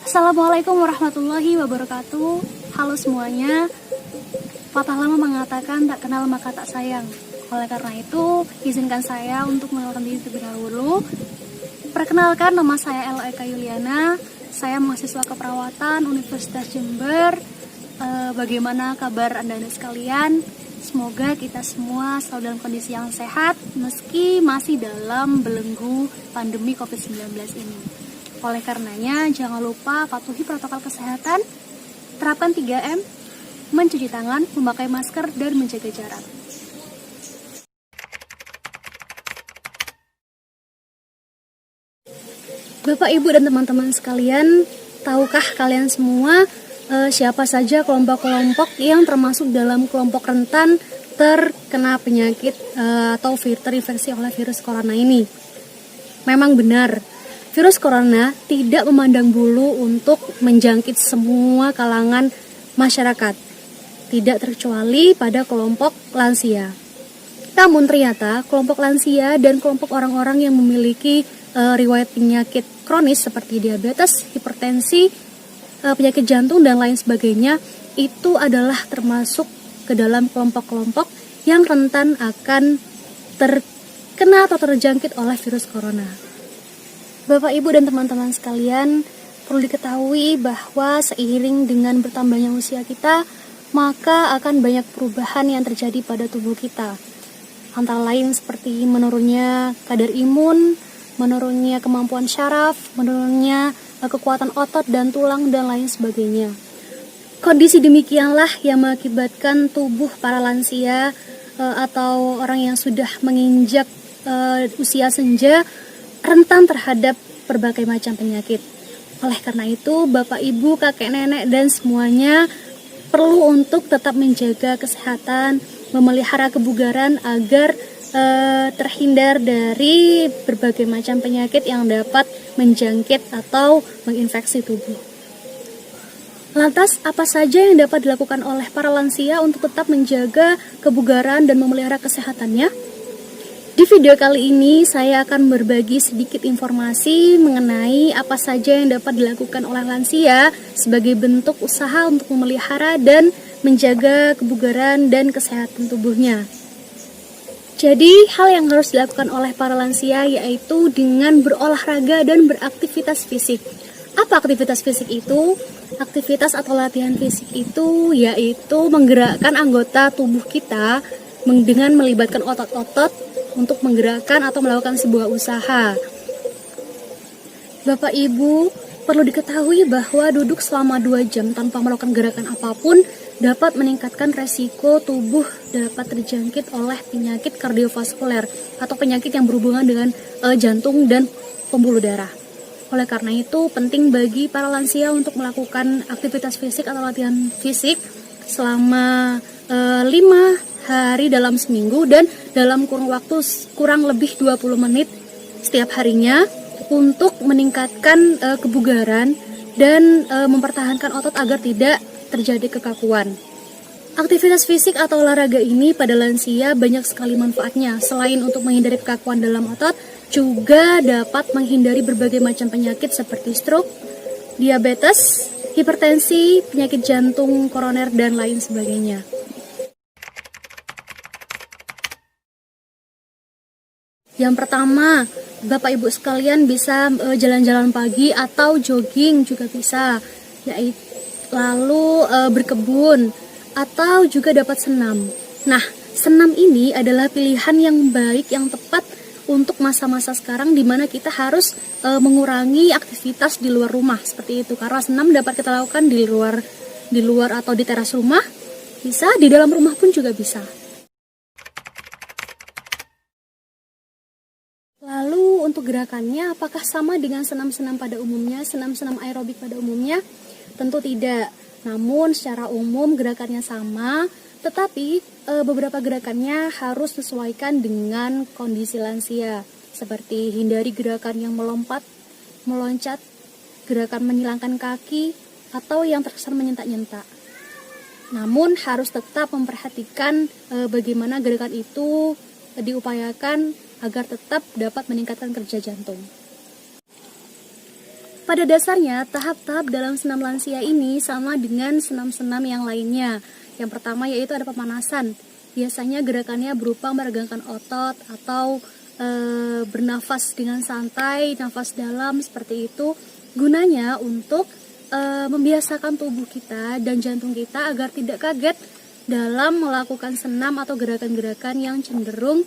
Assalamualaikum warahmatullahi wabarakatuh. Halo semuanya. Patah lama mengatakan tak kenal maka tak sayang. Oleh karena itu, izinkan saya untuk mengenalkan diri terlebih dahulu. Perkenalkan, nama saya Ella Eka Yuliana. Saya mahasiswa keperawatan Universitas Jember. Bagaimana kabar Anda sekalian? Semoga kita semua selalu dalam kondisi yang sehat meski masih dalam belenggu pandemi COVID-19 ini. Oleh karenanya, jangan lupa patuhi protokol kesehatan, terapkan 3M, mencuci tangan, memakai masker, dan menjaga jarak. Bapak, Ibu, dan teman-teman sekalian, tahukah kalian semua siapa saja kelompok-kelompok yang termasuk dalam kelompok rentan terkena penyakit atau terinfeksi oleh virus corona ini? Memang benar, virus corona tidak memandang bulu untuk menjangkit semua kalangan masyarakat, tidak terkecuali pada kelompok lansia. Namun ternyata kelompok lansia dan kelompok orang-orang yang memiliki riwayat penyakit kronis seperti diabetes, hipertensi, penyakit jantung, dan lain sebagainya, itu adalah termasuk ke dalam kelompok-kelompok yang rentan akan terkena atau terjangkit oleh virus corona. Bapak, Ibu, dan teman-teman sekalian, perlu diketahui bahwa seiring dengan bertambahnya usia kita, maka akan banyak perubahan yang terjadi pada tubuh kita. Antara lain seperti menurunnya kadar imun, menurunnya kemampuan syaraf, menurunnya kekuatan otot dan tulang, dan lain sebagainya. Kondisi demikianlah yang mengakibatkan tubuh para lansia atau orang yang sudah menginjak usia senja rentan terhadap berbagai macam penyakit. Oleh karena itu, Bapak, Ibu, kakek, nenek, dan semuanya perlu untuk tetap menjaga kesehatan, memelihara kebugaran agar terhindar dari berbagai macam penyakit yang dapat menjangkit atau menginfeksi tubuh. Lantas, apa saja yang dapat dilakukan oleh para lansia untuk tetap menjaga kebugaran dan memelihara kesehatannya? Di video kali ini, saya akan berbagi sedikit informasi mengenai apa saja yang dapat dilakukan oleh lansia sebagai bentuk usaha untuk memelihara dan menjaga kebugaran dan kesehatan tubuhnya. Jadi, hal yang harus dilakukan oleh para lansia yaitu dengan berolahraga dan beraktivitas fisik. Apa aktivitas fisik itu? Aktivitas atau latihan fisik itu yaitu menggerakkan anggota tubuh kita dengan melibatkan otot-otot untuk menggerakkan atau melakukan sebuah usaha. Bapak, Ibu, perlu diketahui bahwa duduk selama 2 jam tanpa melakukan gerakan apapun dapat meningkatkan resiko tubuh dapat terjangkit oleh penyakit kardiovaskuler atau penyakit yang berhubungan dengan jantung dan pembuluh darah. Oleh karena itu, penting bagi para lansia untuk melakukan aktivitas fisik atau latihan fisik selama 5 hari dalam seminggu dan dalam kurun waktu kurang lebih 20 menit setiap harinya untuk meningkatkan kebugaran dan mempertahankan otot agar tidak terjadi kekakuan. Aktivitas fisik atau olahraga ini pada lansia banyak sekali manfaatnya. Selain untuk menghindari kekakuan dalam otot, juga dapat menghindari berbagai macam penyakit seperti stroke, diabetes, hipertensi, penyakit jantung, koroner, dan lain sebagainya. Yang pertama, Bapak, Ibu sekalian bisa jalan-jalan pagi atau jogging juga bisa, yaitu lalu berkebun atau juga dapat senam. Nah, senam ini adalah pilihan yang baik, yang tepat untuk masa-masa sekarang di mana kita harus mengurangi aktivitas di luar rumah seperti itu. Karena senam dapat kita lakukan di luar atau di teras rumah, bisa di dalam rumah pun juga bisa. Lalu untuk gerakannya apakah sama dengan senam-senam pada umumnya, senam-senam aerobik pada umumnya? Tentu tidak. Namun secara umum gerakannya sama, tetapi beberapa gerakannya harus disesuaikan dengan kondisi lansia. Seperti hindari gerakan yang melompat, meloncat, gerakan menyilangkan kaki, atau yang terkesan menyentak-nyentak. Namun harus tetap memperhatikan bagaimana gerakan itu diupayakan agar tetap dapat meningkatkan kerja jantung. Pada dasarnya, tahap-tahap dalam senam lansia ini sama dengan senam-senam yang lainnya. Yang pertama yaitu ada pemanasan. Biasanya gerakannya berupa meregangkan otot atau bernafas dengan santai, nafas dalam seperti itu. Gunanya untuk membiasakan tubuh kita dan jantung kita agar tidak kaget dalam melakukan senam atau gerakan-gerakan yang cenderung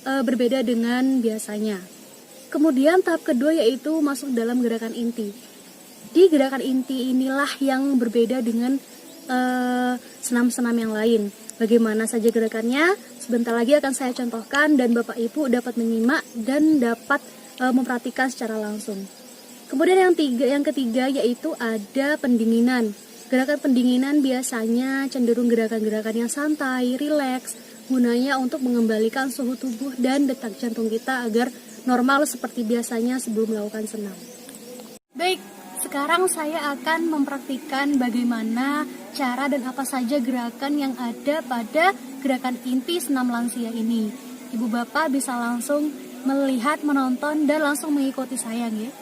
berbeda dengan biasanya. Kemudian tahap kedua yaitu masuk dalam gerakan inti. Di gerakan inti inilah yang berbeda dengan senam-senam yang lain. Bagaimana saja gerakannya? Sebentar lagi akan saya contohkan dan Bapak Ibu dapat menyimak dan dapat memperhatikan secara langsung. Kemudian yang ketiga yaitu ada pendinginan. Gerakan pendinginan biasanya cenderung gerakan-gerakan yang santai, rileks, gunanya untuk mengembalikan suhu tubuh dan detak jantung kita agar normal seperti biasanya sebelum melakukan senam. Baik, sekarang saya akan mempraktikkan bagaimana cara dan apa saja gerakan yang ada pada gerakan inti senam lansia ini. Ibu Bapak bisa langsung melihat, menonton, dan langsung mengikuti saya ya.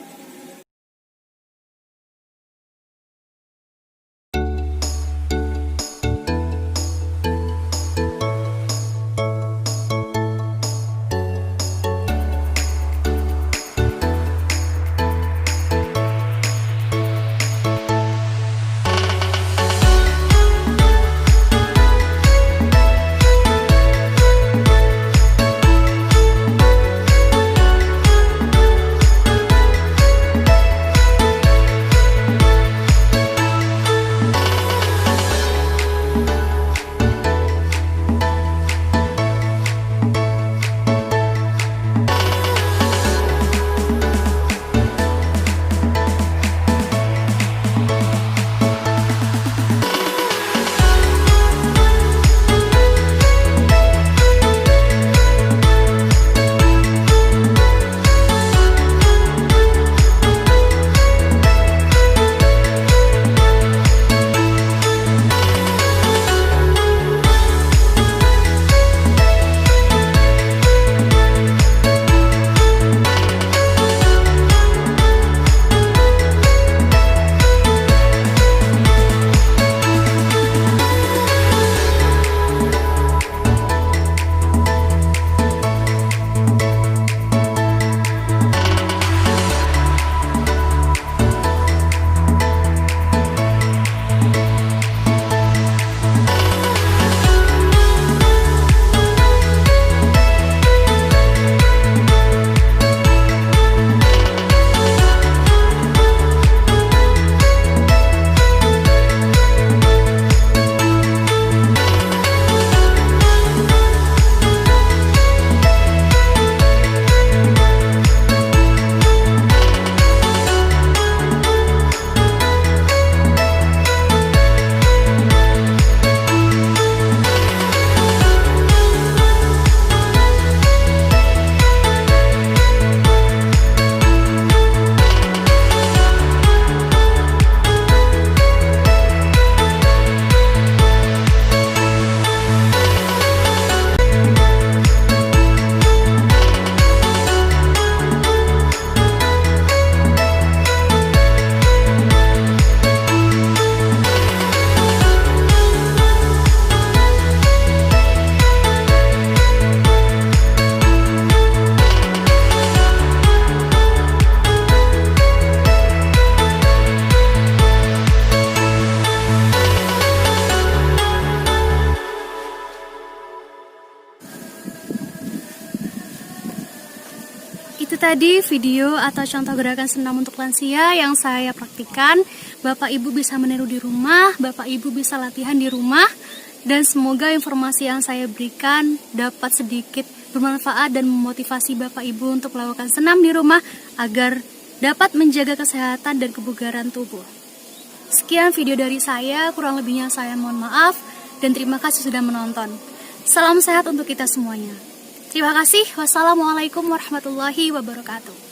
Itu tadi video atau contoh gerakan senam untuk lansia yang saya praktikkan. Bapak Ibu bisa meniru di rumah, Bapak Ibu bisa latihan di rumah, dan semoga informasi yang saya berikan dapat sedikit bermanfaat dan memotivasi Bapak Ibu untuk melakukan senam di rumah agar dapat menjaga kesehatan dan kebugaran tubuh. Sekian video dari saya, kurang lebihnya saya mohon maaf, dan terima kasih sudah menonton. Salam sehat untuk kita semuanya. Terima kasih. Wassalamualaikum warahmatullahi wabarakatuh.